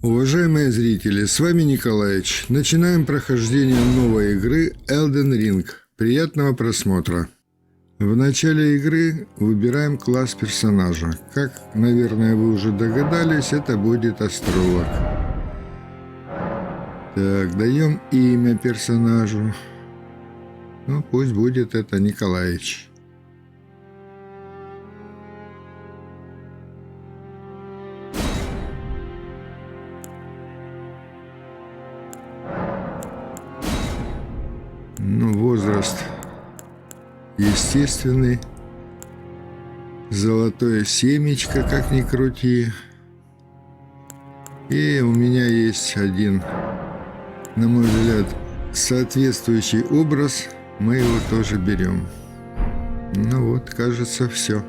Уважаемые зрители, с вами Николаевич. Начинаем прохождение новой игры Elden Ring. Приятного просмотра. В начале игры выбираем класс персонажа. Как, наверное, вы уже догадались, это будет астролог. Так, даем имя персонажу. Ну, пусть будет это Николаевич. Ну, возраст естественный. Золотое семечко, как ни крути. И у меня есть один, на мой взгляд, соответствующий образ. Мы его тоже берем. Ну вот, кажется, все.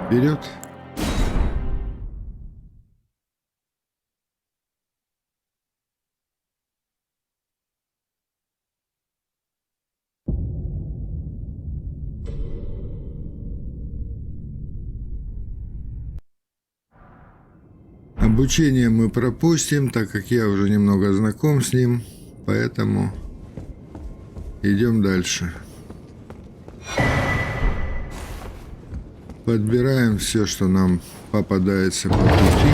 Вперед! Обучение мы пропустим, так как я уже немного знаком с ним, поэтому идем дальше. Подбираем все, что нам попадается по пути.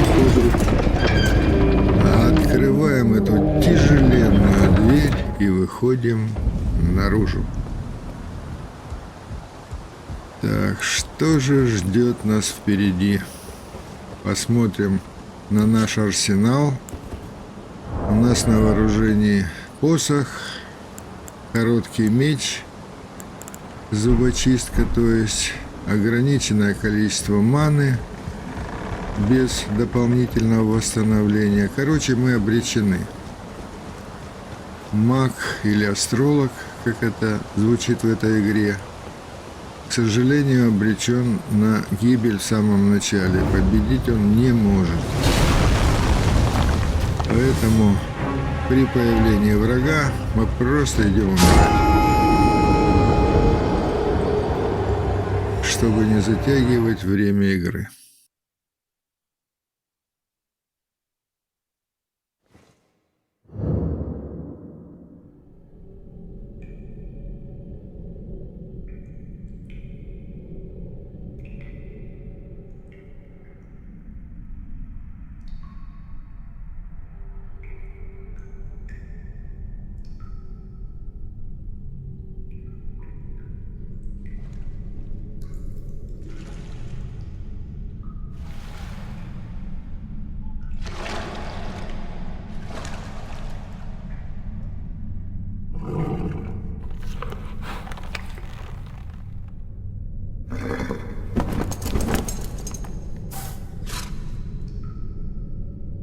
Открываем эту тяжеленную дверь и выходим наружу. Так, что же ждет нас впереди? Посмотрим на наш арсенал. У нас на вооружении посох, короткий меч, зубочистка, то есть ограниченное количество маны, без дополнительного восстановления. Короче, мы обречены. Маг или астролог, как это звучит в этой игре, к сожалению, обречен на гибель в самом начале. Победить он не может. Поэтому при появлении врага мы просто идем умирать. Чтобы не затягивать время игры.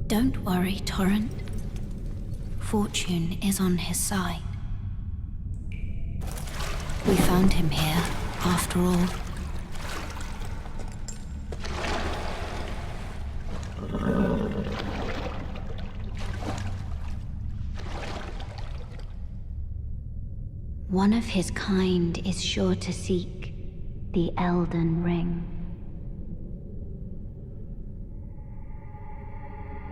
Don't worry, Torrent. Fortune is on his side. We found him here, after all. One of his kind is sure to seek the Elden Ring.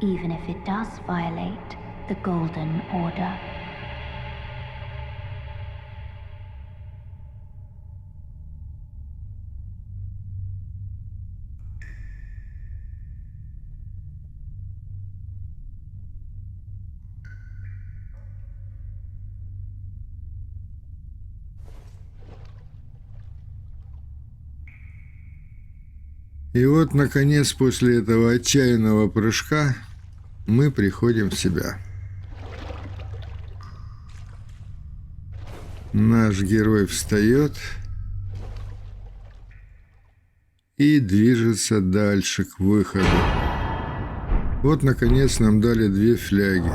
Even if it does violate the Golden Order. И вот, наконец, после этого отчаянного прыжка мы приходим в себя. Наш герой встает и движется дальше к выходу. Вот, наконец, нам дали две фляги.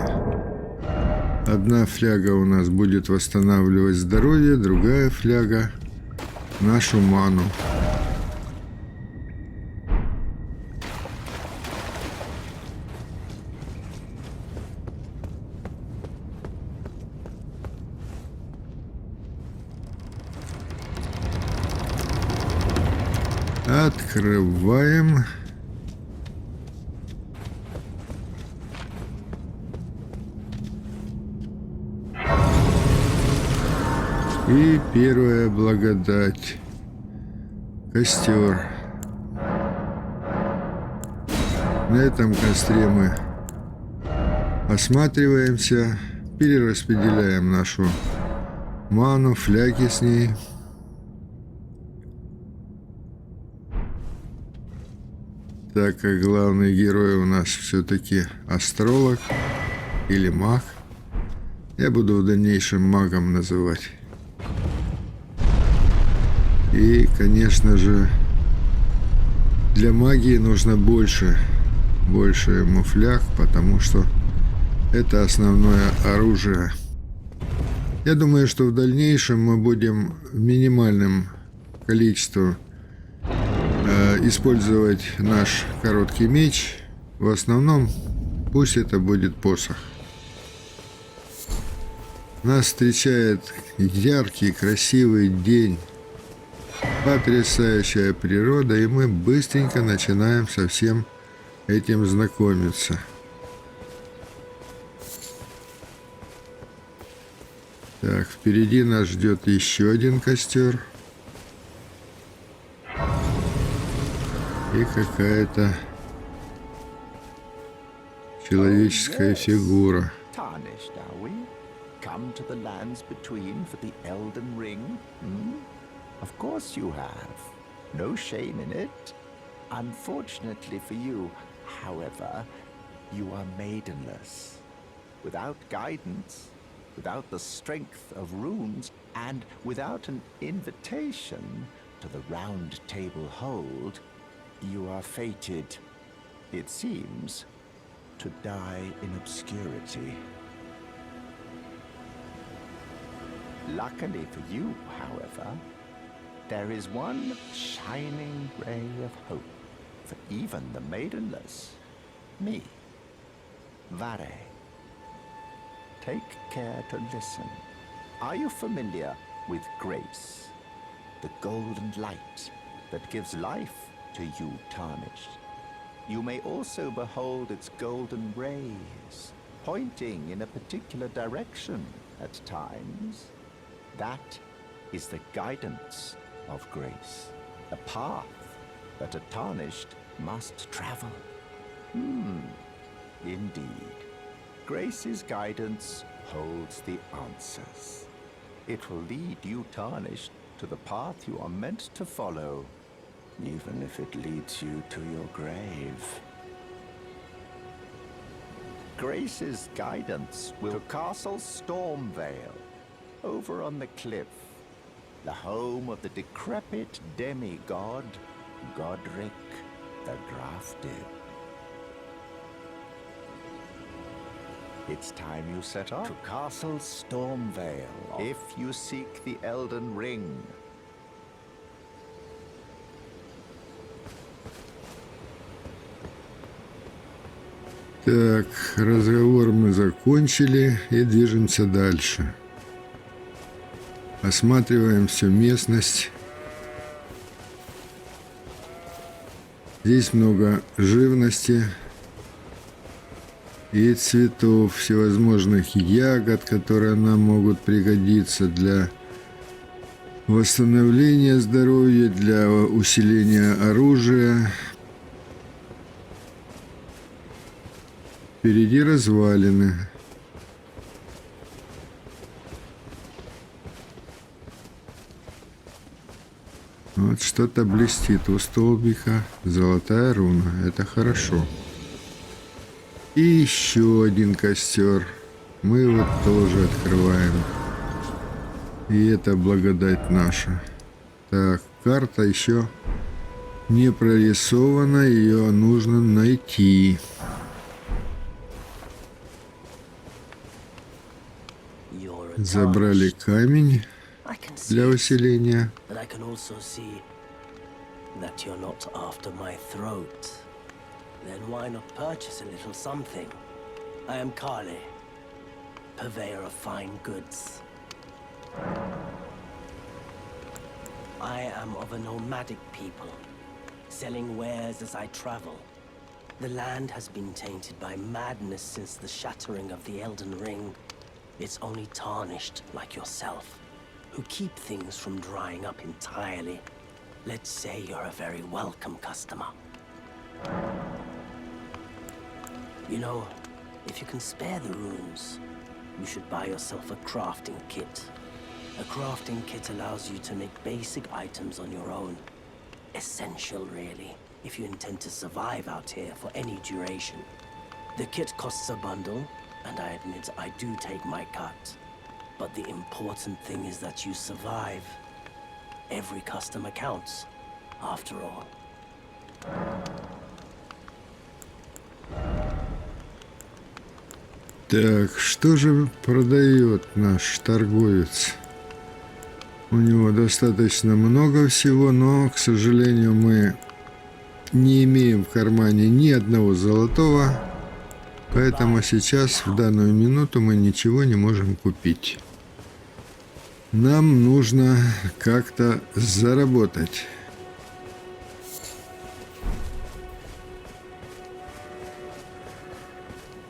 Одна фляга у нас будет восстанавливать здоровье, другая фляга — нашу ману. Открываем. И первая благодать. Костер. На этом костре мы осматриваемся, перераспределяем нашу ману, фляги с ней. Так как главный герой у нас все-таки астролог или маг. Я буду в дальнейшем магом называть. И, конечно же, для магии нужно больше ему фляг, потому что это основное оружие. Я думаю, что в дальнейшем мы будем в минимальном количестве использовать наш короткий меч. В основном пусть это будет посох. Нас встречает яркий, красивый день, потрясающая природа, и мы быстренько начинаем со всем этим знакомиться. Так, впереди нас ждет еще один костер. И какая-то человеческая фигура. Tarnished, are we? Come to the lands between for the Elden Ring? Of course you have. No shame in it. Unfortunately for you, however, you are maidenless. Without guidance, without the strength of runes, and without an invitation to the Round Table Hold, you are fated, it seems, to die in obscurity. Luckily for you, however, there is one shining ray of hope for even the maidenless. Me, Vare. Take care to listen. Are you familiar with grace? The golden light that gives life to you, Tarnished. You may also behold its golden rays, pointing in a particular direction at times. That is the guidance of grace, a path that a Tarnished must travel. Indeed. Grace's guidance holds the answers. It will lead you, Tarnished, to the path you are meant to follow, even if it leads you to your grave. Grace's guidance will to Castle Stormvale, over on the cliff, the home of the decrepit demigod, Godric the Drafted. It's time you set off to Castle Stormvale if you seek the Elden Ring. Так, разговор мы закончили и движемся дальше. Осматриваем всю местность. Здесь много живности и цветов, всевозможных ягод, которые нам могут пригодиться для восстановления здоровья, для усиления оружия. Впереди развалины. Вот что-то блестит у столбика. Золотая руна. Это хорошо. И еще один костер. Мы его тоже открываем. И это благодать наша. Так, карта еще не прорисована. Ее нужно найти. Забрали камень для усиления. Then why not purchase a little something? I am Kali, purveyor of fine goods. I am of a nomadic people, selling wares as I travel. The land has been tainted by madness since the shattering of the Elden Ring. It's only Tarnished like yourself who keep things from drying up entirely. Let's say you're a very welcome customer. You know, if you can spare the runes, you should buy yourself a crafting kit. A crafting kit allows you to make basic items on your own. Essential, really, if you intend to survive out here for any duration. The kit costs a bundle, and I admit I do take my cut. But the important thing is that you survive. Every customer counts, after all. Так, что же продает наш торговец? У него достаточно много всего, но, к сожалению, мы не имеем в кармане ни одного золотого, поэтому сейчас, в данную минуту, мы ничего не можем купить. Нам нужно как-то заработать.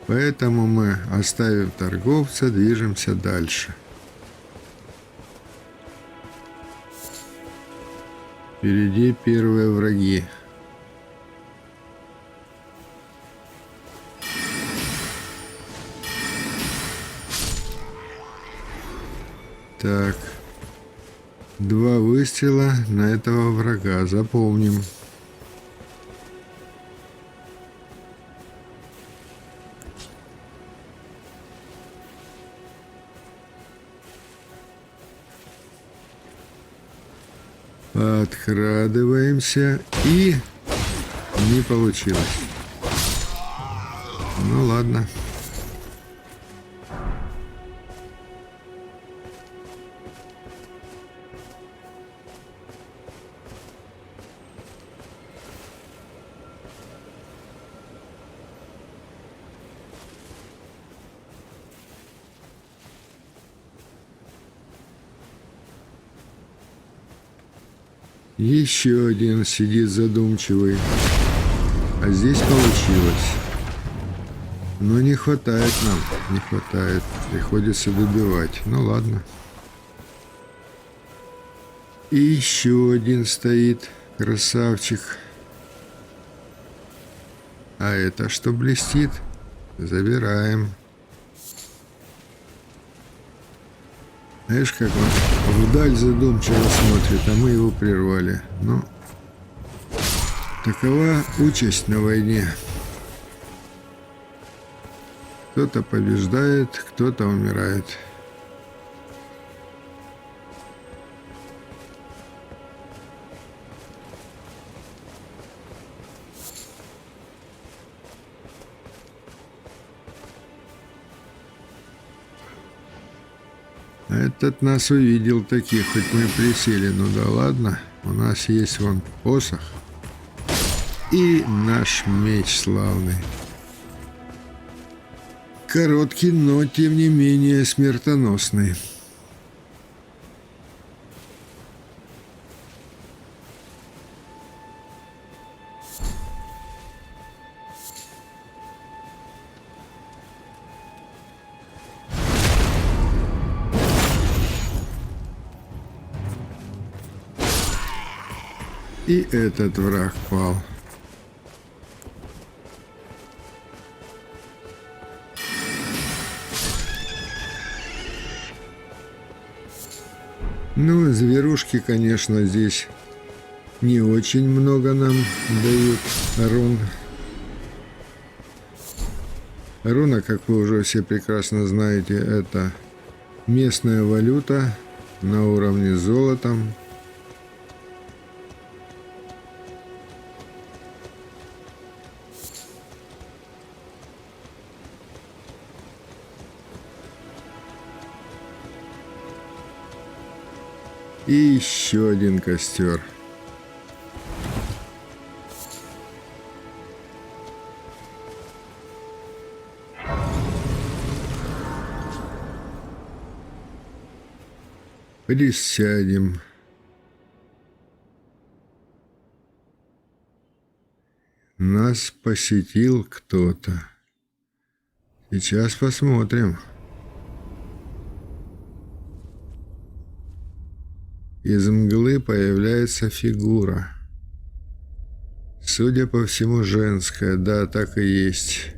Поэтому мы, оставив торговца, движемся дальше. Впереди первые враги. Так. 2 выстрела на этого врага. Запомним. Подкрадываемся, и не получилось. Ну ладно. Еще один сидит задумчивый. А здесь получилось. Но не хватает нам. Не хватает. Приходится добивать. Ну ладно. И еще один стоит. Красавчик. А это что блестит? Забираем. Знаешь, как он вдаль задумчиво смотрит, а мы его прервали. Ну, такова участь на войне. Кто-то побеждает, кто-то умирает. Этот нас увидел таких, хоть мы присели. Ну да ладно, у нас есть вон посох и наш меч славный. Короткий, но тем не менее смертоносный. И этот враг пал. Ну, зверушки, конечно, здесь не очень много нам дают рун. Руна, как вы уже все прекрасно знаете, это местная валюта на уровне с золотом. И еще один костер. Присядем. Нас посетил кто-то. Сейчас посмотрим. Из мглы появляется фигура. Судя по всему, женская. Да, так и есть.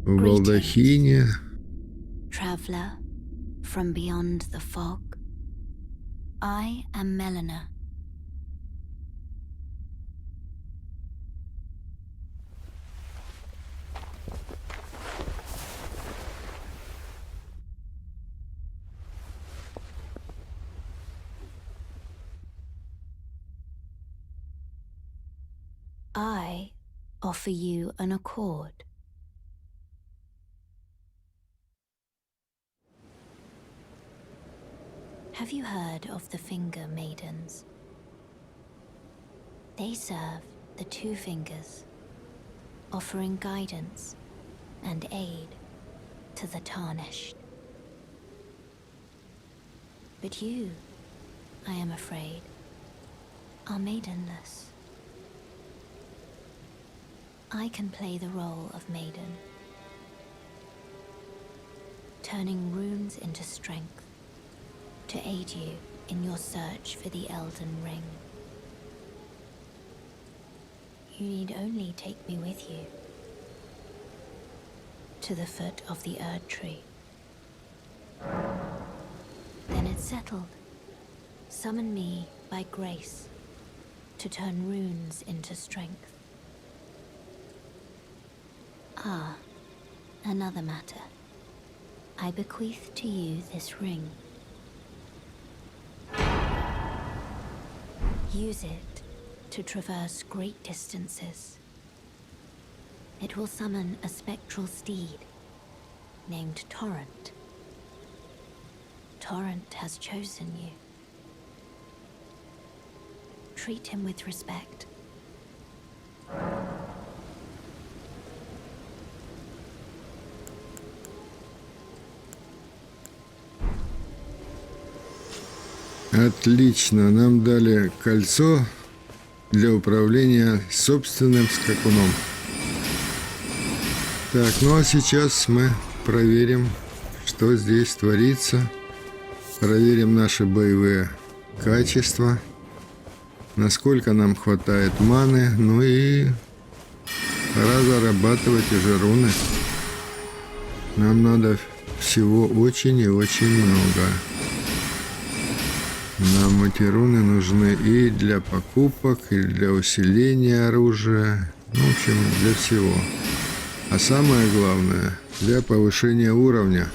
В балдахине. Traveler from beyond the fog. I am Melina. I offer you an accord. Have you heard of the Finger Maidens? They serve the Two Fingers, offering guidance and aid to the Tarnished. But you, I am afraid, are maidenless. I can play the role of maiden, turning runes into strength to aid you in your search for the Elden Ring. You need only take me with you to the foot of the Erd Tree. Then it's settled. Summon me by grace to turn runes into strength. Ah, another matter. I bequeath to you this ring. Use it to traverse great distances. It will summon a spectral steed named Torrent. Torrent has chosen you. Treat him with respect. Отлично, нам дали кольцо для управления собственным скакуном. Так, ну а сейчас мы проверим, что здесь творится. Проверим наши боевые качества, насколько нам хватает маны, ну и пора зарабатывать уже руны. Нам надо всего очень и очень много. Нам эти руны нужны и для покупок, и для усиления оружия, ну, в общем, для всего. А самое главное, для повышения уровня.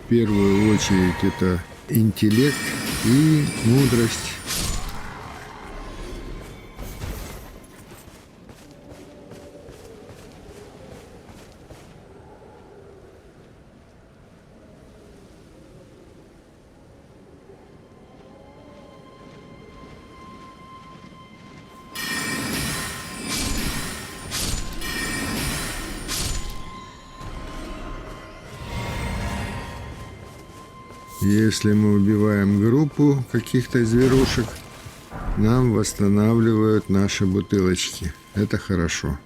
В первую очередь это интеллект и мудрость. Если мы убиваем группу каких-то зверушек, нам восстанавливают наши бутылочки. Это хорошо.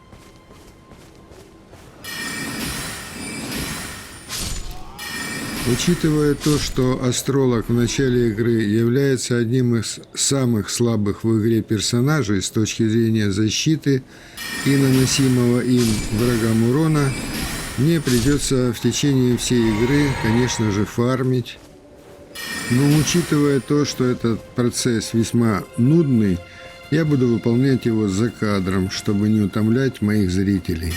Учитывая то, что астролог в начале игры является одним из самых слабых в игре персонажей с точки зрения защиты и наносимого им врагам урона, мне придется в течение всей игры, конечно же, фармить. Но учитывая то, что этот процесс весьма нудный, я буду выполнять его за кадром, чтобы не утомлять моих зрителей.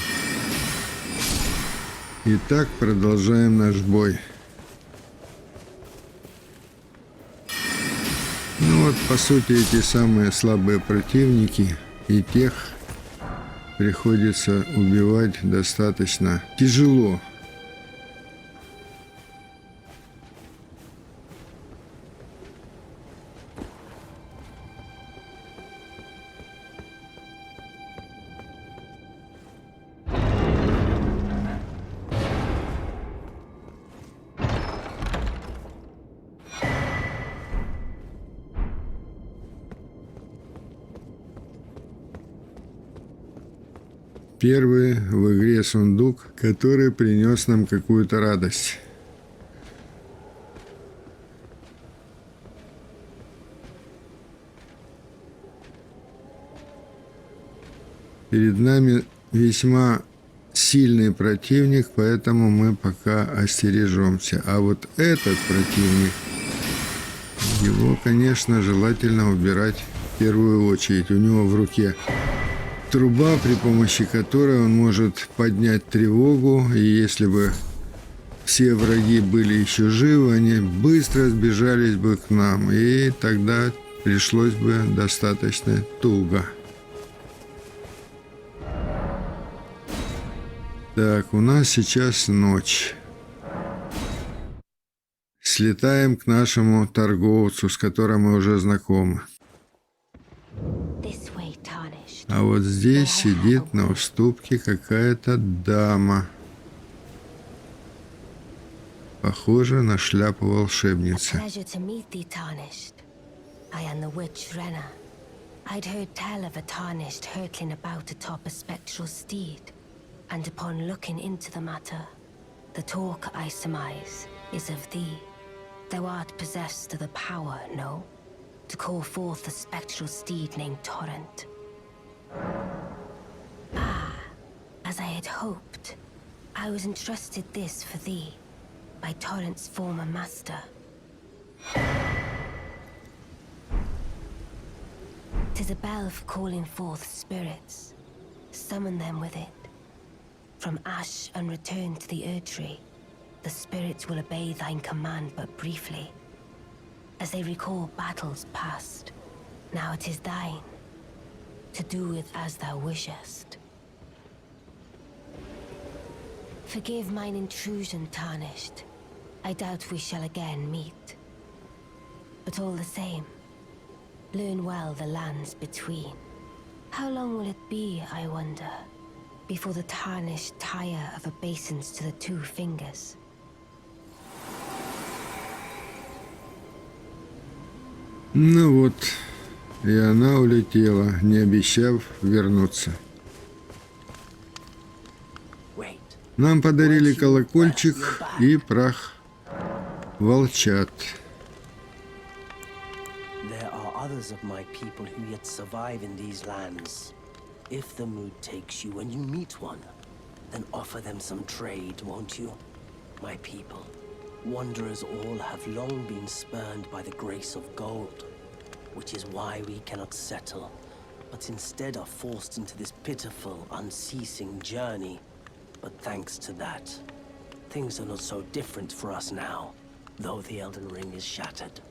Итак, продолжаем наш бой. Ну вот, по сути, эти самые слабые противники, и тех приходится убивать достаточно тяжело. Первый в игре сундук, который принес нам какую-то радость. Перед нами весьма сильный противник, поэтому мы пока остережемся. А вот этот противник, его, конечно, желательно убирать в первую очередь. У него в руке труба, при помощи которой он может поднять тревогу, и если бы все враги были еще живы, они быстро сбежались бы к нам, и тогда пришлось бы достаточно туго. Так, у нас сейчас ночь. Слетаем к нашему торговцу, с которым мы уже знакомы. This way, Tarnished. А вот здесь сидит на уступке какая-то дама. Похоже на шляпу волшебницы. Pleasure to meet thee, Tarnished. I am the witch Renna. I'd heard tell of a Tarnished hurtling about atop a spectral steed, and upon looking into the matter, the talk, I surmise, is of thee. Thou art possessed of the power, no? To call forth a spectral steed named Torrent. Ah, as I had hoped, I was entrusted this for thee by Torrent's former master. 'Tis a bell for calling forth spirits. Summon them with it. From ash and return to the Erdtree, the spirits will obey thine command but briefly, as they recall battles past. Now it is thine, to do with as thou wishest. Forgive mine intrusion, Tarnished. I doubt we shall again meet. But all the same, learn well the lands between. How long will it be, I wonder, before the Tarnished tire of obeisance to the two fingers? Ну вот, и она улетела, не обещав вернуться. Wait. Нам подарили колокольчик и прах волчат. There are others of my people who yet survive in these lands. If the mood takes you when you meet one, then offer them some trade, won't you? My people, wanderers all have long been spurned by the grace of gold, which is why we cannot settle, but instead are forced into this pitiful, unceasing journey. But thanks to that, things are not so different for us now, though the Elden Ring is shattered.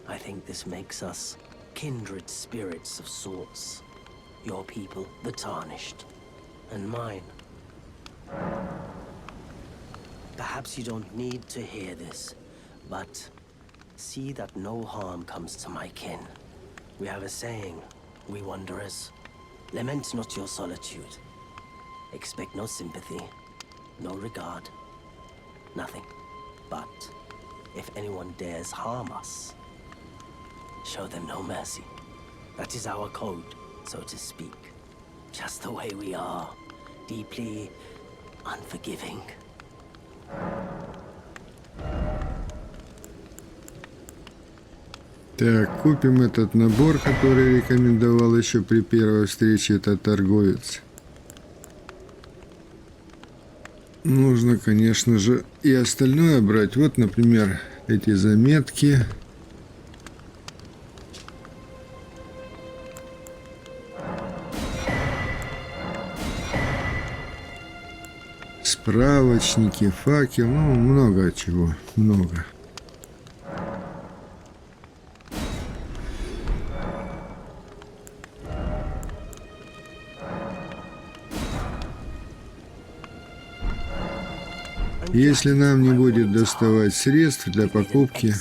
I think this makes us kindred spirits of sorts. Your people, the Tarnished, and mine. Perhaps you don't need to hear this, but see that no harm comes to my kin. We have a saying, we wanderers. Lament not your solitude. Expect no sympathy, no regard, nothing. But if anyone dares harm us, show them no mercy. That is our code, so to speak. Just the way we are, deeply unforgiving. Так, купим этот набор, который рекомендовал еще при первой встрече этот торговец. Нужно, конечно же, и остальное брать. Вот, например, эти заметки. Справочники, факел, ну, много чего, много. Если нам не будет доставать средств для покупки,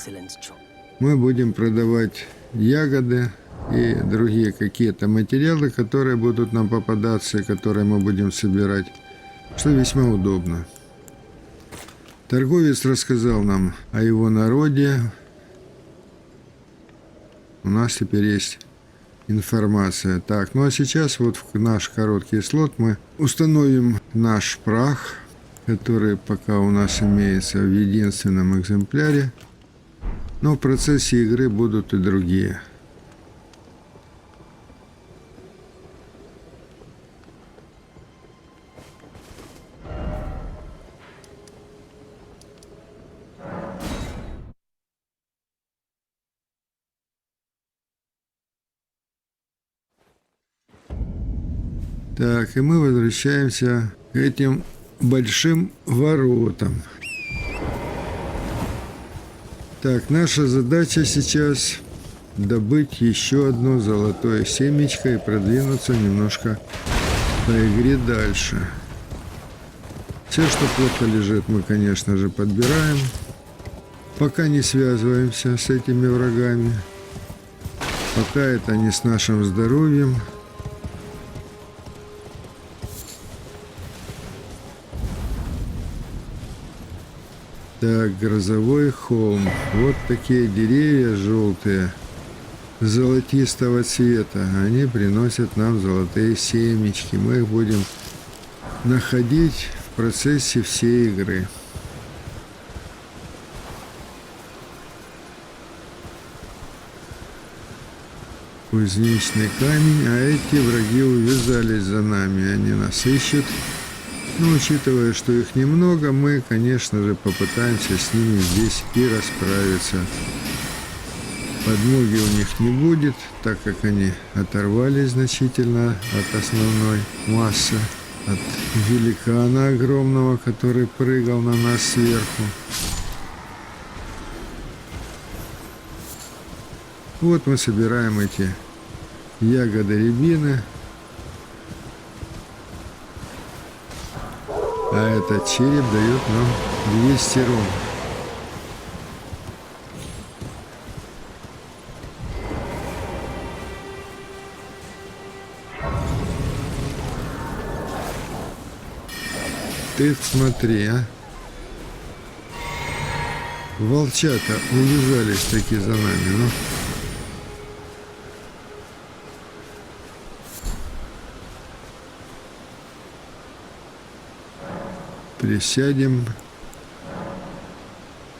мы будем продавать ягоды и другие какие-то материалы, которые будут нам попадаться и которые мы будем собирать, что весьма удобно. Торговец рассказал нам о его народе. У нас теперь есть информация. Так, ну а сейчас вот в наш короткий слот мы установим наш прах, который пока у нас имеется в единственном экземпляре, но в процессе игры будут и другие. Так, и мы возвращаемся к этим большим воротам. Так, наша задача сейчас добыть еще одно золотое семечко и продвинуться немножко по игре дальше. Все, что плохо лежит, мы, конечно же, подбираем. Пока не связываемся с этими врагами. Пока это не с нашим здоровьем. Так, грозовой холм. Вот такие деревья желтые, золотистого цвета. Они приносят нам золотые семечки. Мы их будем находить в процессе всей игры. Кузнечный камень, а эти враги увязались за нами. Они нас ищут. Но учитывая, что их немного, мы, конечно же, попытаемся с ними здесь и расправиться. Подмоги у них не будет, так как они оторвались значительно от основной массы, от великана огромного, который прыгал на нас сверху. Вот мы собираем эти ягоды рябины. А этот череп дает нам 200 рун. Ты смотри, а. Волчата увязались таки за нами, ну. Присядем.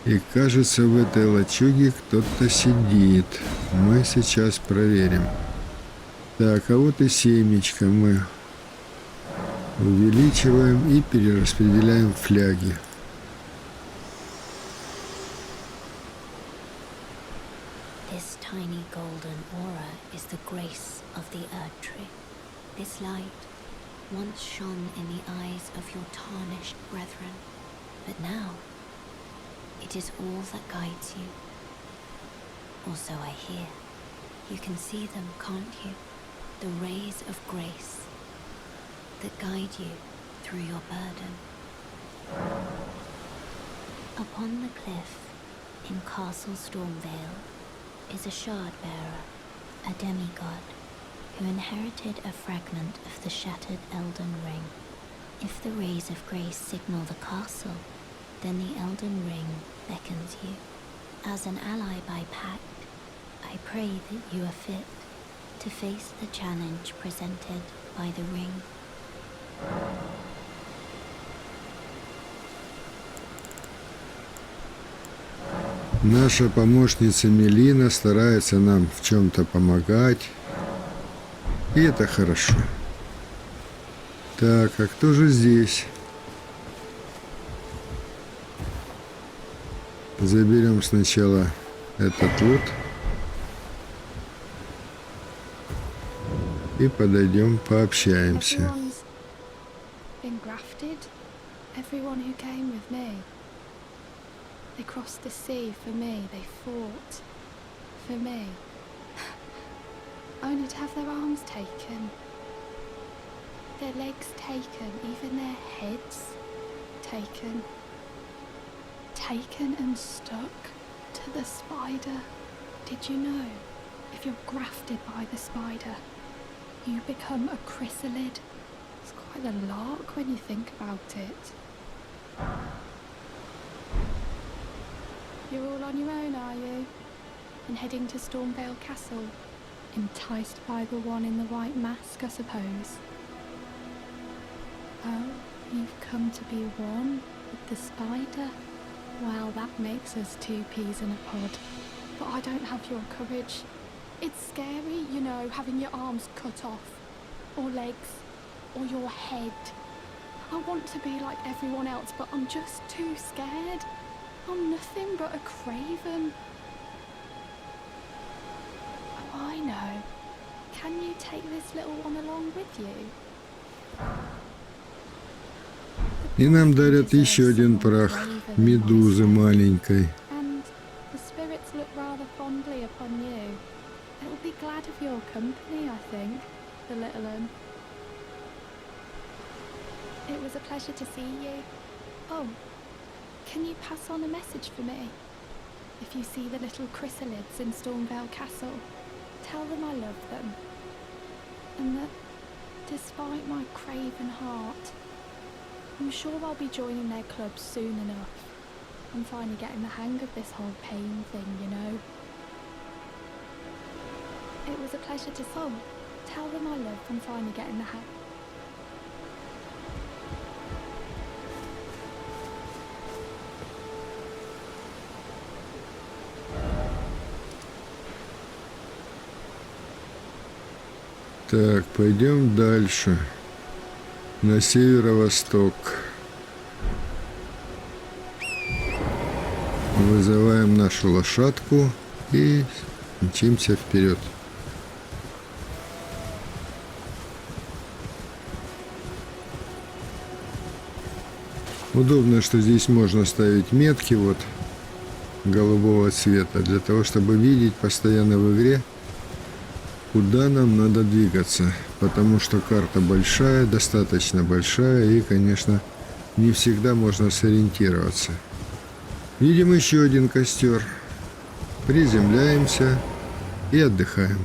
И кажется, в этой лачуге кто-то сидит. Мы сейчас проверим. Так, а вот и семечко мы увеличиваем и перераспределяем фляги. This tiny golden aura is the grace of the Earth Tree. This light once shone in the eyes of your tarnished brethren, but now it is all that guides you. Also I hear. You can see them, can't you? The rays of grace that guide you through your burden. Upon the cliff in Castle Stormvale is a shard bearer, a demigod, who inherited a fragment of the shattered Elden Ring. If the rays of grace signal the castle, then the Elden Ring beckons you. As an ally by pact, I pray that you are fit to face the challenge presented by the ring. Наша помощница Мелина старается нам в чем-то помогать. И это хорошо. Так, а кто же здесь? Заберем сначала этот вот. И подойдем, пообщаемся. Everyone's been grafted. Everyone who came with me. They crossed the sea for me. They fought for me. Only to have their arms taken. Their legs taken. Even their heads taken. Taken and stuck to the spider. Did you know? If you're grafted by the spider, you become a chrysalid. It's quite a lark when you think about it. You're all on your own, are you? And heading to Stormvale Castle? Enticed by the one in the white mask, I suppose. Oh, you've come to be one with the spider? Well, that makes us two peas in a pod. But I don't have your courage. It's scary, you know, having your arms cut off, or legs, or your head. I want to be like everyone else, but I'm just too scared. I'm nothing but a craven. Oh, I know. Can you take this little one along with you? И нам дарят еще один прах медузы маленькой. And the spirits look rather fondly upon you. It'll be glad of your company, I think, the little un. It was a pleasure to see you. Oh, can you pass on a message for me? If you see the little chrysalids in Stormvale Castle, tell them I love them. And that, despite my craven heart, I'm sure I'll be joining their club soon enough. I'm finally getting the hang of this whole pain thing, you know. It was a pleasure to see. Oh, tell them I love. I'm finally getting the hang. Так, пойдем дальше. На северо-восток. Вызываем нашу лошадку и мчимся вперед. Удобно, что здесь можно ставить метки вот голубого цвета, для того, чтобы видеть постоянно в игре, куда нам надо двигаться, потому что карта большая, достаточно большая, и, конечно, не всегда можно сориентироваться. Видим еще один костер. Приземляемся и отдыхаем.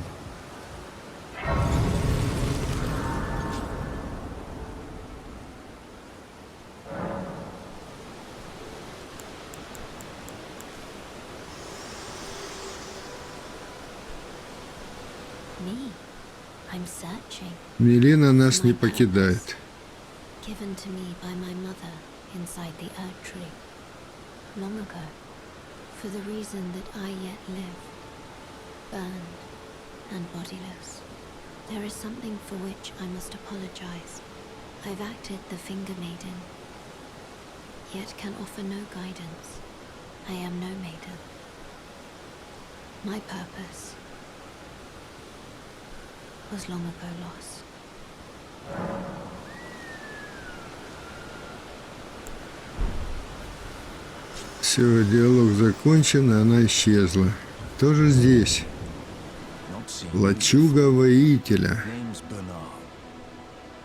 Me? I'm searching. Милена нас не покидает. Given to me by my mother inside the Earth Tree. Long ago. For the reason that I yet live. Burned and bodiless. There is something for which I must apologize. I've acted the Finger Maiden. Yet can offer no guidance. I am no maiden. My purpose was long ago lost. Все, диалог закончен, и она исчезла. Тоже здесь. Лачуга воителя. Name's Bernard.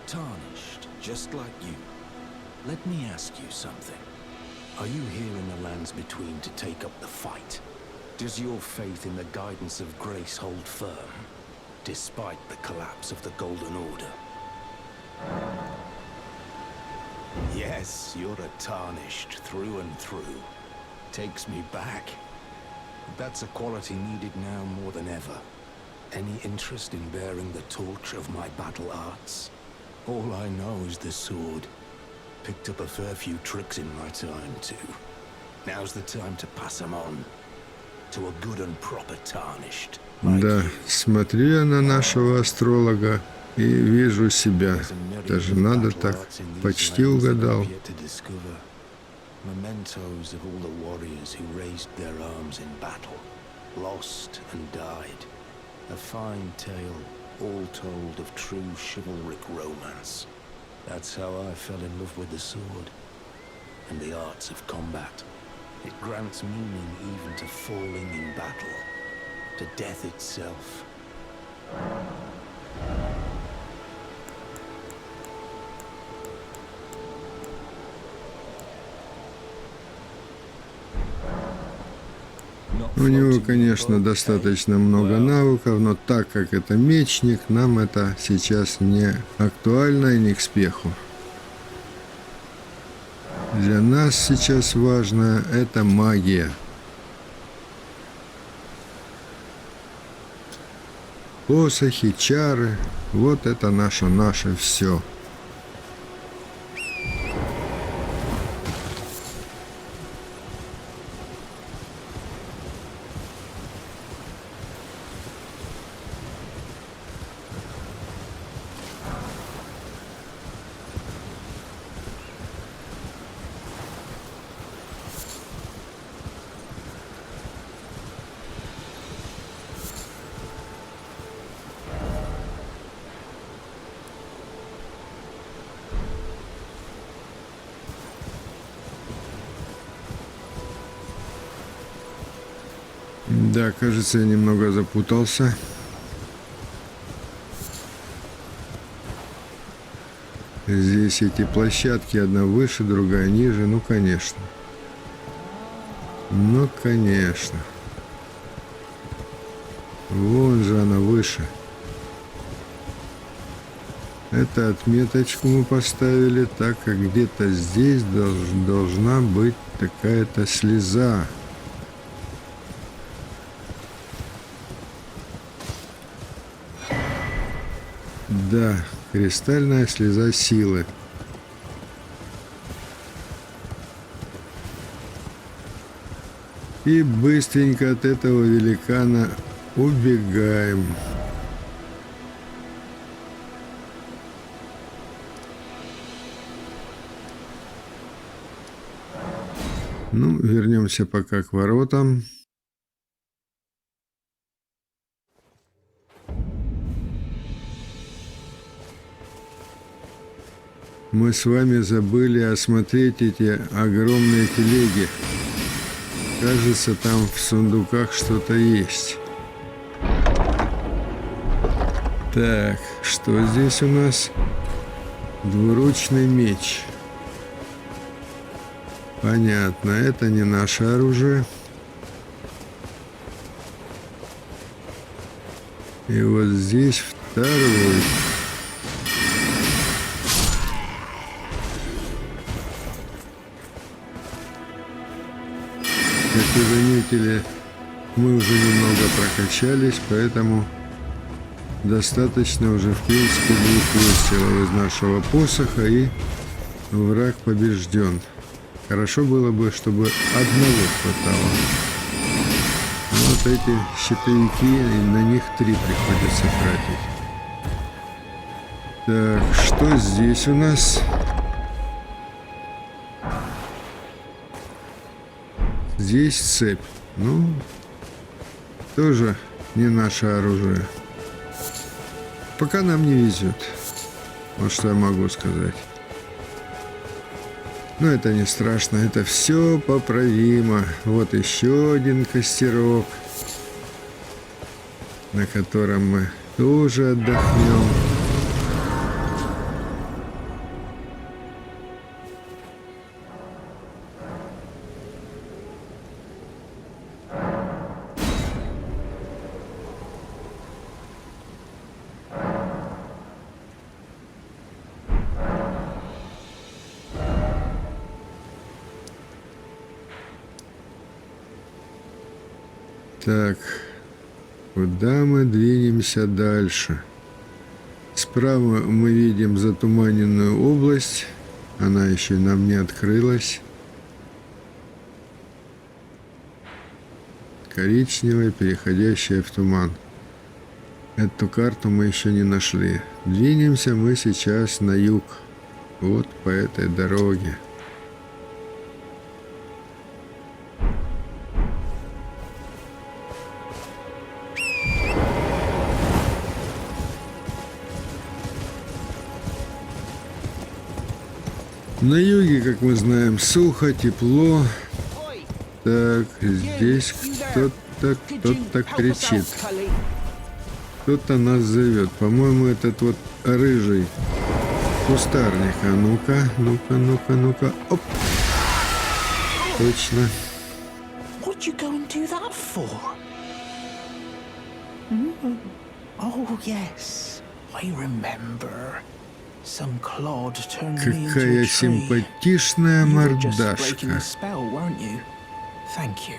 Tarnished, just like you. Let me ask you something. Are you here in the lands between to take up the fight? Does your faith in the guidance of grace hold firm, despite the collapse of the Golden Order? Yes, you're a Tarnished through and through. Takes me back. That's a quality needed now more than ever. Any interest in bearing the torch of my battle arts? All I know is the sword. Picked up a fair few tricks in my time, too. Now's the time to pass them on. To a good and proper Tarnished. like Да, you. смотрю я на нашего астролога и вижу себя. There's a myriad Даже of надо battle так. arts in these Почти lands that угадал. I've yet to discover. Mementos of all the warriors who raised their arms in battle, lost and died. A fine tale, all told of true chivalric romance. That's how I fell in love with the sword and the arts of combat. It grants meaning even to falling in battle, to death itself. У него, конечно, достаточно много навыков, но так как это мечник, нам это сейчас не актуально и не к спеху. Для нас сейчас важно это магия. Посохи, чары, вот это наше все. Да, кажется, я немного запутался. Здесь эти площадки, одна выше, другая ниже. Ну, конечно. Ну, конечно. Вон же она выше. Эту отметочку мы поставили так, как где-то здесь должна быть какая-то слеза. Да, кристальная слеза силы. И быстренько от этого великана убегаем. Ну, вернемся пока к воротам. Мы с вами забыли осмотреть эти огромные телеги. Кажется, там в сундуках что-то есть. Так, что здесь у нас? Двуручный меч. Понятно, это не наше оружие. И вот здесь второй. Как вы заметили, мы уже немного прокачались, поэтому достаточно уже, в принципе, 2 выстрелов из нашего посоха, и враг побежден. Хорошо было бы, чтобы одного хватало. Вот эти щитовики, и на них 3 приходится тратить. Так, что здесь у нас? Здесь цепь. Ну, тоже не наше оружие. Пока нам не везет. Вот что я могу сказать. Но это не страшно, это все поправимо. Вот еще один костерок, на котором мы тоже отдохнем. Так, куда мы двинемся дальше? Справа мы видим затуманенную область. Она еще нам не открылась. Коричневая, переходящая в туман. Эту карту мы еще не нашли. Двинемся мы сейчас на юг. Вот по этой дороге. На юге, как мы знаем, сухо, тепло. Так, здесь кто-то кричит. Кто-то нас зовет. По-моему, этот вот рыжий кустарник. А ну-ка, ну-ка, ну-ка, ну-ка. Оп! Точно. What'd you go and do that for? Oh, yes. I remember. Some clod turned me into a Какая tree. симпатичная You were just breaking мордашка. the spell, weren't you? Thank you.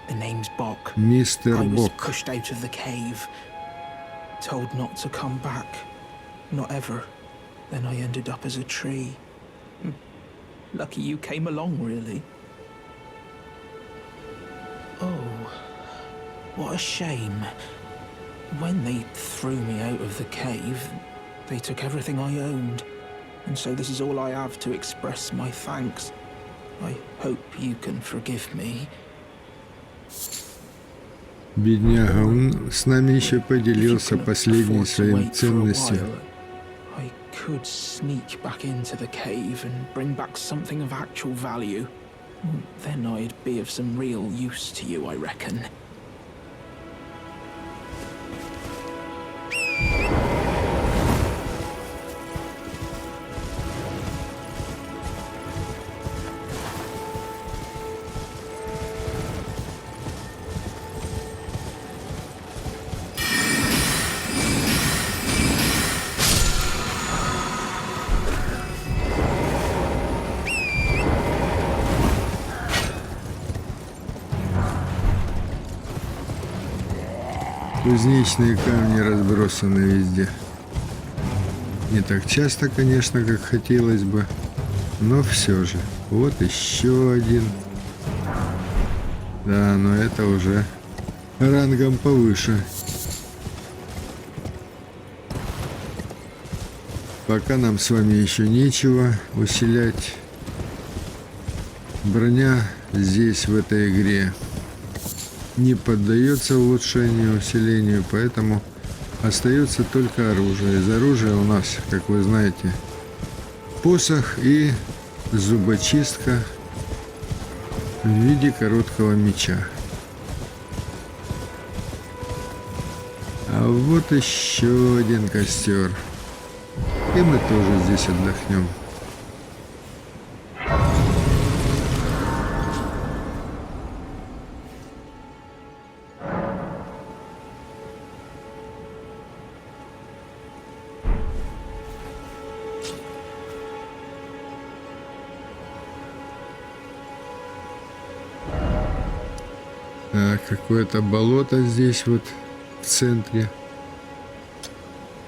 The name's Bok. Мистер I was Бок. pushed out of the cave. Told not to come back. Not ever. Then I ended up as a tree. Lucky you came along, really. Oh, what a shame. When they threw me out of the cave, they took everything I owned. And so this is all I have to express my thanks. I hope you can forgive me. Бедняга, он с нами еще поделился If you can последней afford to своей wait for a ценностью. while, I could sneak back into the cave and bring back something of actual value. Then I'd be of some real use to you, I reckon. Кузнечные камни разбросаны везде. Не так часто, конечно, как хотелось бы, но все же. Вот еще один. Да, но это уже рангом повыше. Пока нам с вами еще нечего усилять. Броня здесь, в этой игре, не поддается улучшению, усилению, поэтому остается только оружие. Из оружия у нас, как вы знаете, посох и зубочистка в виде короткого меча. А вот еще один костер. И мы тоже здесь отдохнем. Какое-то болото здесь вот в центре.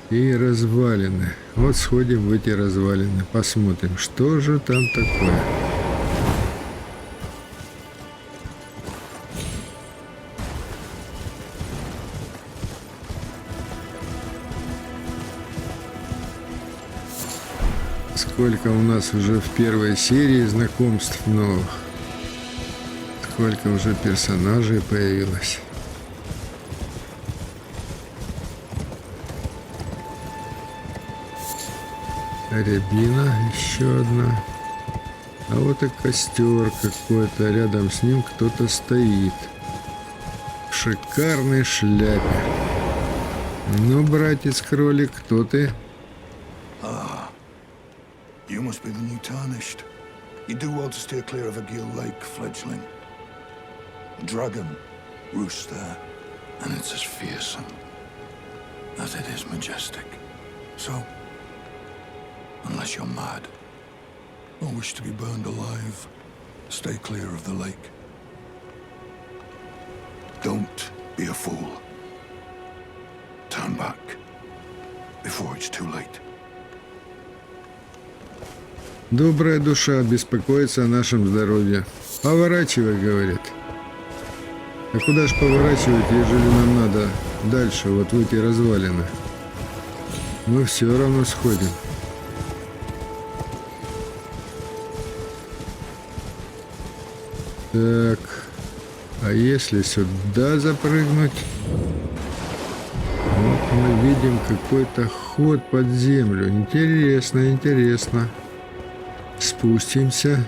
И развалины. Вот сходим в эти развалины. Посмотрим, что же там такое. Сколько у нас уже в первой серии знакомств новых. Сколько уже персонажей появилось. Рябина еще одна. А вот и костер какой-то. Рядом с ним кто-то стоит. В шикарной шляпе. Ну, братец-кролик, кто ты? You must be the new Tarnished. You do well to steer clear of a Gill Lake fledgling. A dragon roosts there, and it's as fearsome as it is majestic. So, unless you're mad or wish to be burned alive, stay clear of the lake. Don't be a fool. Turn back before it's too late. Добрая душа беспокоится о нашем здоровье. Поворачивай, говорит. А куда ж поворачивать, ежели нам надо дальше, вот в эти развалины? Мы все равно сходим. Так, а если сюда запрыгнуть? Вот мы видим какой-то ход под землю. Интересно, интересно. Спустимся.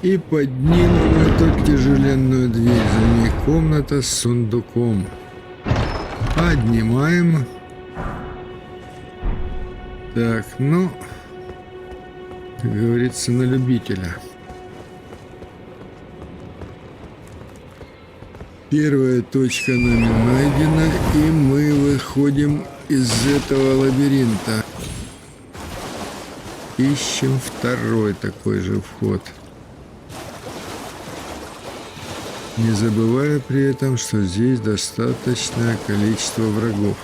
И поднимем эту тяжеленную дверь. За ней комната с сундуком. Поднимаем. Так, ну, как говорится, на любителя. Первая точка нами найдена, и мы выходим из этого лабиринта. Ищем второй такой же вход. Не забывая при этом, что здесь достаточное количество врагов.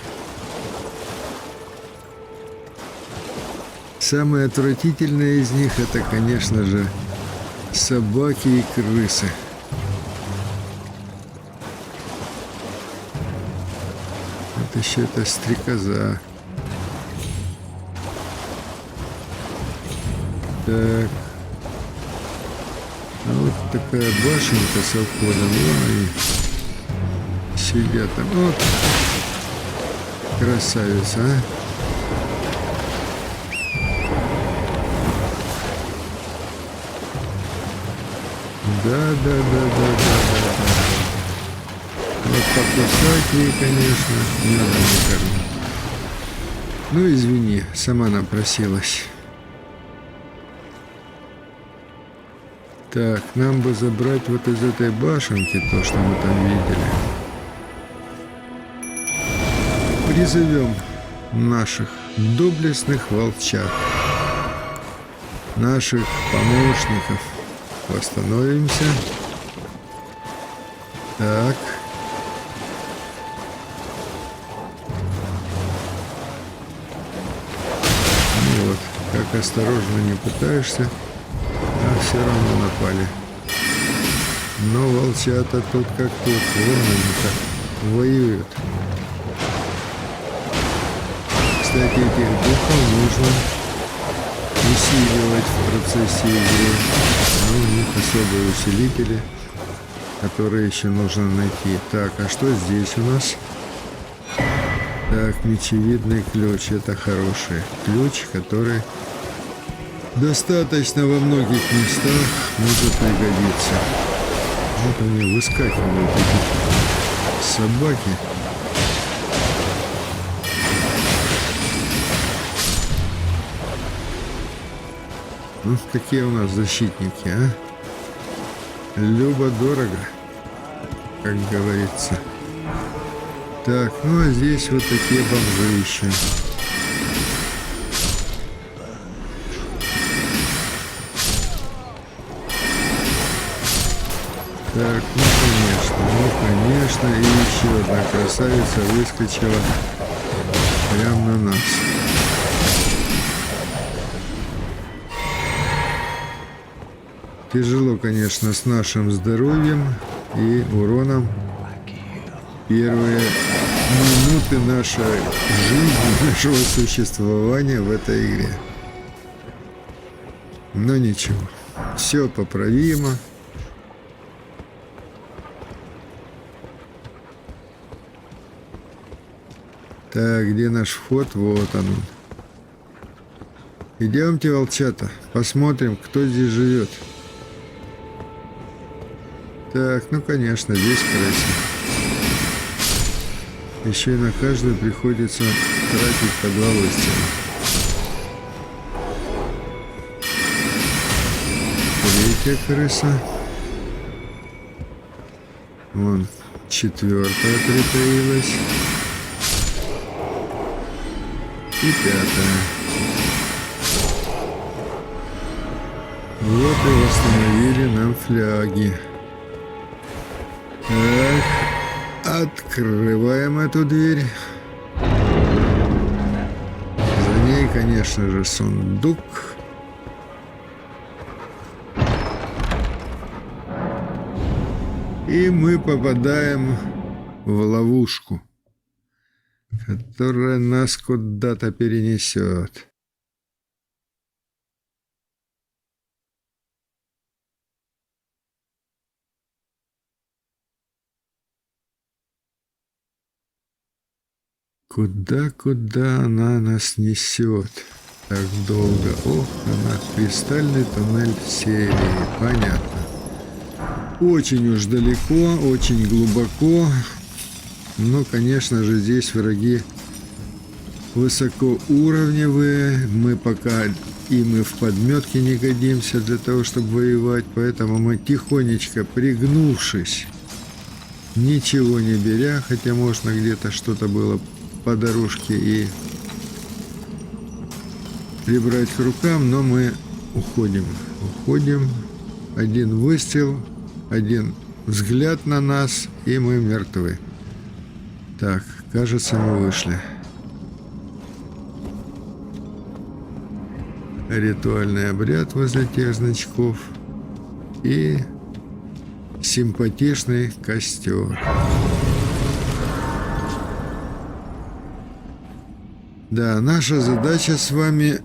Самые отвратительные из них — это, конечно же, собаки и крысы. Вот еще это стрекоза. Так. А вот такая башенка со входом. Ой. Сидят там. Вот. Красавица, а. Да. Вот покусать ей, конечно, не надо никому. Ну, извини, сама напросилась. Так, нам бы забрать вот из этой башенки то, что мы там видели. Призовем наших доблестных волчат, наших помощников. Восстановимся. Так. Ну вот, как осторожно не пытаешься, а все равно напали. Но волчата тут как тут, вон они-то воюют. Кстати, этих духов нужно усиливать в процессе игры. Но у них особые усилители, которые еще нужно найти. Так, а что здесь у нас? Так, мечевидный ключ. Это хороший ключ, который достаточно во многих местах может пригодиться. Вот они выскакивают, эти собаки. Ну, какие у нас защитники, а? Любо-дорого, как говорится. Так, ну а здесь вот такие бомжища. Так, ну конечно, и еще одна красавица выскочила прямо на нас. Тяжело, конечно, с нашим здоровьем и уроном. Первые минуты нашей жизни, нашего существования в этой игре. Но ничего, все поправимо. Так, где наш вход? Вот он. Идемте, волчата, посмотрим, кто здесь живет. Так, ну конечно, здесь крыса. Еще и на каждую приходится тратить по 2 выстрела. Третья крыса. Вон, 4-я притаилась. И 5-я. Вот и восстановили нам фляги. Так, открываем эту дверь. За ней, конечно же, сундук. И мы попадаем в ловушку, которая нас куда-то перенесет. Куда она нас несет так долго? Ох, она кристальный туннель серии. Понятно. Очень уж далеко, очень глубоко. Но, конечно же, здесь враги высокоуровневые. Мы пока и мы в подметке не годимся для того, чтобы воевать. Поэтому мы тихонечко, пригнувшись, ничего не беря, хотя можно где-то что-то было по дорожке и прибрать к рукам, но мы уходим. Уходим. Один выстрел, один взгляд на нас, и мы мертвы. Так, кажется, мы вышли. Ритуальный обряд возле тех значков и симпатичный костер. Да, наша задача с вами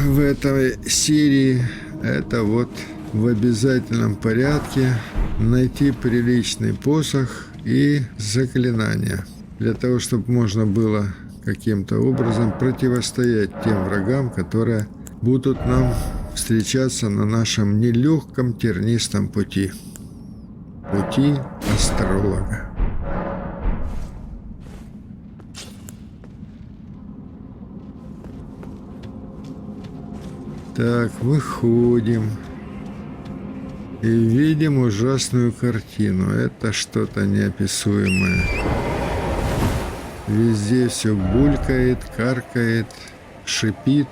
в этой серии — это вот в обязательном порядке найти приличный посох и заклинание, для того, чтобы можно было каким-то образом противостоять тем врагам, которые будут нам встречаться на нашем нелегком тернистом пути. Пути астролога. Так, выходим и видим ужасную картину. Это что-то неописуемое. Везде все булькает, каркает, шипит.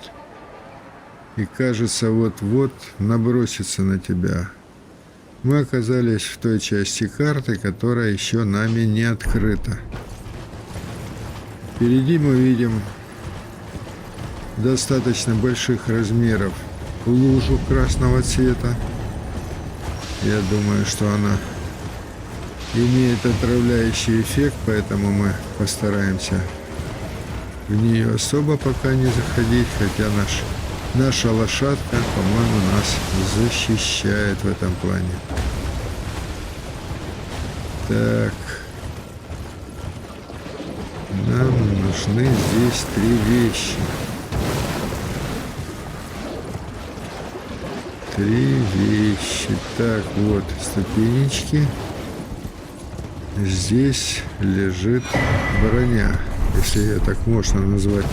И кажется, вот-вот набросится на тебя. мы оказались в той части карты, которая еще нами не открыта. Впереди мы видим достаточно больших размеров лужу красного цвета. Я думаю, что она имеет отравляющий эффект, поэтому мы постараемся в нее особо пока не заходить, хотя наша лошадка, по-моему, нас защищает в этом плане. Так. Нам нужны здесь 3 вещи. 3 вещи. Так, вот ступенечки. Здесь лежит броня, если ее так можно назвать.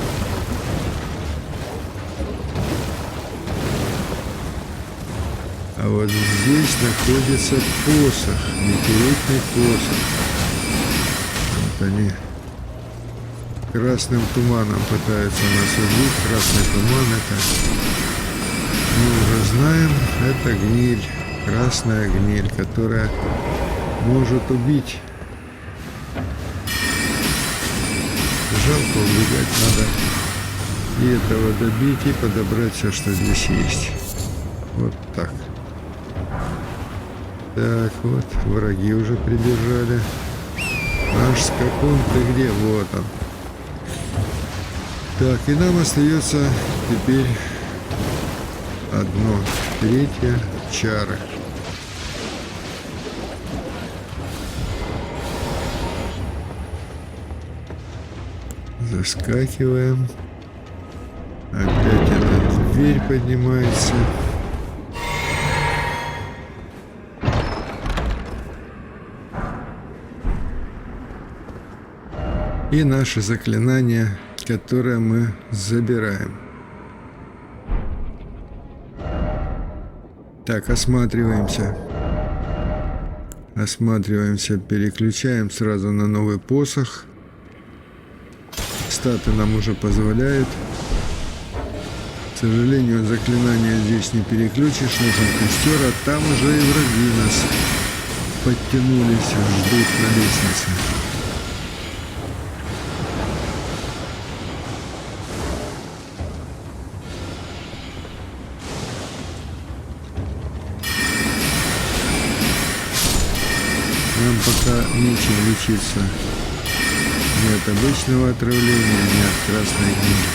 А вот здесь находится посох, метеоритный посох. Вот они красным туманом пытаются нас убить. Красный туман — это, мы уже знаем, это гниль, красная гниль, которая может убить. Жалко, убегать надо. И этого добить, и подобрать все, что здесь есть. Вот так. Так, вот, враги уже прибежали. Наш скакун, ты где? Вот он. Так, и нам остается теперь 1/3 чары. Заскакиваем. Опять эта дверь поднимается. И наше заклинание, которое мы забираем. Так, осматриваемся. Осматриваемся, переключаем сразу на новый посох. Статы нам уже позволяют. К сожалению, заклинание здесь не переключишь. Нужен костер, а там уже и враги нас подтянулись, ждут на лестнице. Нам пока нечем лечиться. Ни от обычного отравления, ни от красной гнили.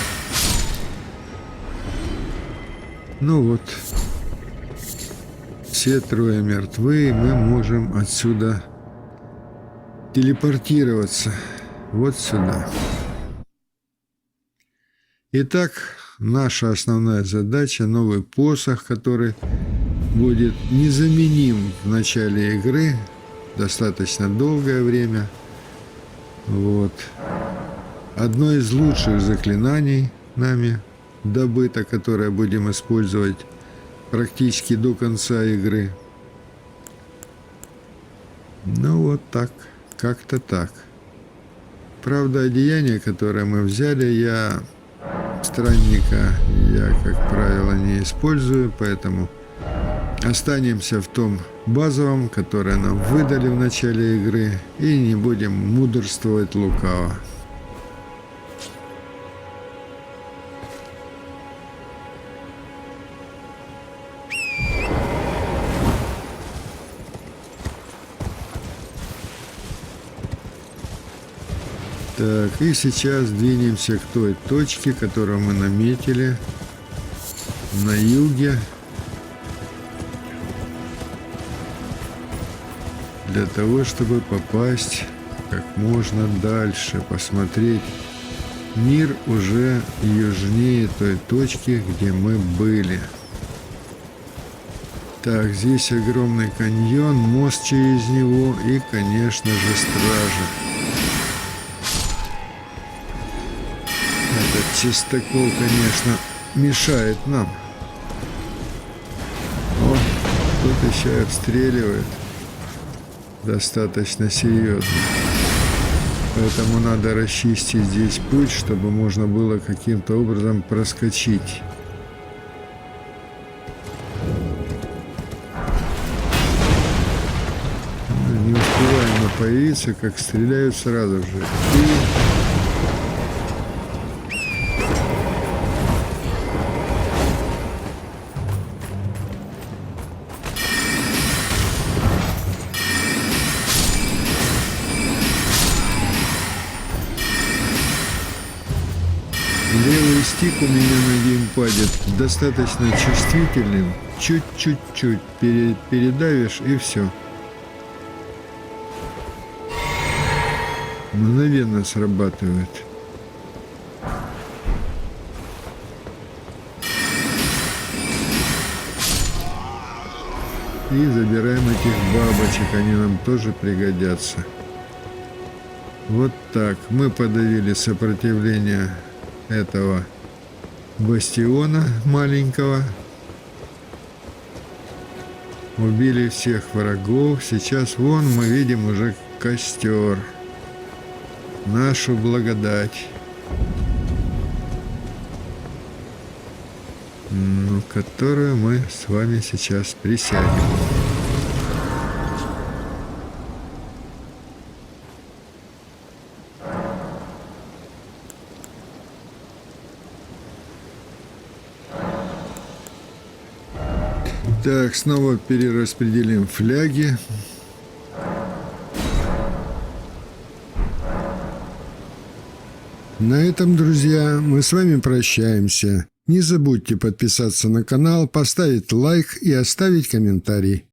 Ну вот. Все 3 мертвы, и мы можем отсюда телепортироваться. Вот сюда. Итак, наша основная задача — новый посох, который будет незаменим в начале игры. Достаточно долгое время. Вот. Одно из лучших заклинаний нами добыто, которое будем использовать практически до конца игры. Ну вот так. Как-то так. Правда, одеяние, которое мы взяли, странника я, как правило, не использую, поэтому останемся в том базовом, которое нам выдали в начале игры, и не будем мудрствовать лукаво. Так, и сейчас двинемся к той точке, которую мы наметили на юге. Для того, чтобы попасть как можно дальше, посмотреть мир уже южнее той точки, где мы были. Так, здесь огромный каньон, мост через него и, конечно же, стражи. Этот чистокол, конечно, мешает нам. О, тут еще и обстреливает. Достаточно серьезно. Поэтому надо расчистить здесь путь, чтобы можно было каким-то образом проскочить. удивиться, как стреляют сразу же. И... Левый стик у меня на геймпаде достаточно чувствителен. Чуть-чуть передавишь и все. Мгновенно срабатывает. И забираем этих бабочек, они нам тоже пригодятся. Вот так. Мы подавили сопротивление этого бастиона маленького. Убили всех врагов. Сейчас вон мы видим уже костер. Нашу благодать. Ну, которую мы с вами сейчас присядем. Так, снова перераспределим фляги. На этом, друзья, мы с вами прощаемся. Не забудьте подписаться на канал, поставить лайк и оставить комментарий.